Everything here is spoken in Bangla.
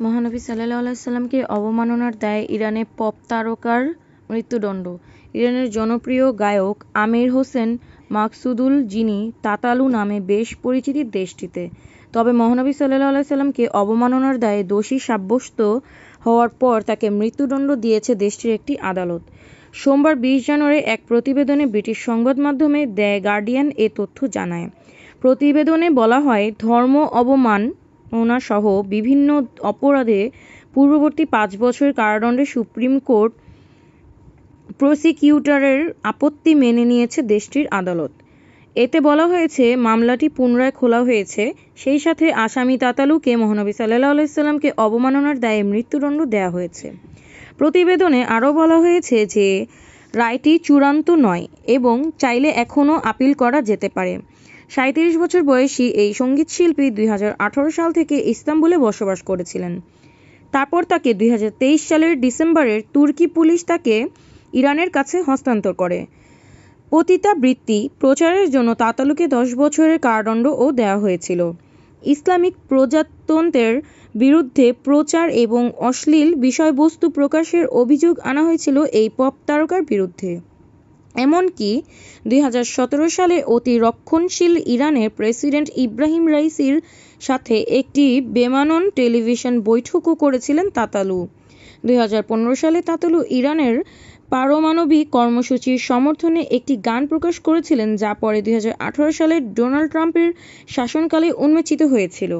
মহানবী সাল্লাল্লাহু আলাইহি সাল্লামকে অবমাননার দায়ে ইরানে পপ তারকার মৃত্যুদণ্ড। ইরানের জনপ্রিয় গায়ক আমির হোসেন মাকসুদুল যিনি তাতালু নামে বেশ পরিচিত দেশটিতে। তবে মহানবী সাল্লাল্লাহু আলাইহি সাল্লামকে অবমাননার দায়ে দোষী সাব্যস্ত হওয়ার পর তাকে মৃত্যুদণ্ড দিয়েছে দেশটির একটি আদালত। সোমবার 20 জানুয়ারি এক প্রতিবেদনে ব্রিটিশ সংবাদ মাধ্যম দ্য গার্ডিয়ান এ তথ্য জানায়। প্রতিবেদনে বলা হয়, ধর্ম অবমাননাসহ বিভিন্ন অপরাধে পূর্ববর্তী 5 বছরের কারাদণ্ডে সুপ্রিম কোর্ট প্রসিকিউটরের আপত্তি মেনে নিয়েছে দেশটির আদালত। এতে বলা হয়েছে, মামলাটি পুনরায় খোলা হয়েছে, সেই সাথে আসামি তাতালুকে মহানবী সাল্লাল্লাহু আলাইহি সাল্লামকে অবমাননার দায়ে মৃত্যুদণ্ড দেওয়া হয়েছে। প্রতিবেদনে আরও বলা হয়েছে যে রায়টি চূড়ান্ত নয় এবং চাইলে এখনও আপিল করা যেতে পারে। 37 বছর বয়সী এই সঙ্গীতশিল্পী 2018 সাল থেকে ইস্তাম্বুলে বসবাস করছিলেন। তারপর তাকে 2023 সালের ডিসেম্বরে তুর্কি পুলিশ তাকে ইরানের কাছে হস্তান্তর করে। পতিতাবৃত্তি প্রচারের জন্য তাতালুকে 10 বছরের কারাদণ্ডও দেওয়া হয়েছিল। ইসলামিক প্রজাতন্ত্রের বিরুদ্ধে প্রচার এবং অশ্লীল বিষয়বস্তু প্রকাশের অভিযোগ আনা হয়েছিল এই পপ তারকার বিরুদ্ধে। এমনকি 2017 সালে অতি রক্ষণশীল ইরানের প্রেসিডেন্ট ইব্রাহিম রাইসির সাথে একটি বেমানন টেলিভিশন বৈঠকও করেছিলেন তাতালু। 2015 সালে তাতালু ইরানের পারমাণবিক কর্মসূচির সমর্থনে একটি গান প্রকাশ করেছিলেন, যা পরে 2018 সালে ডোনাল্ড ট্রাম্পের শাসনকালে উন্মোচিত হয়েছিল।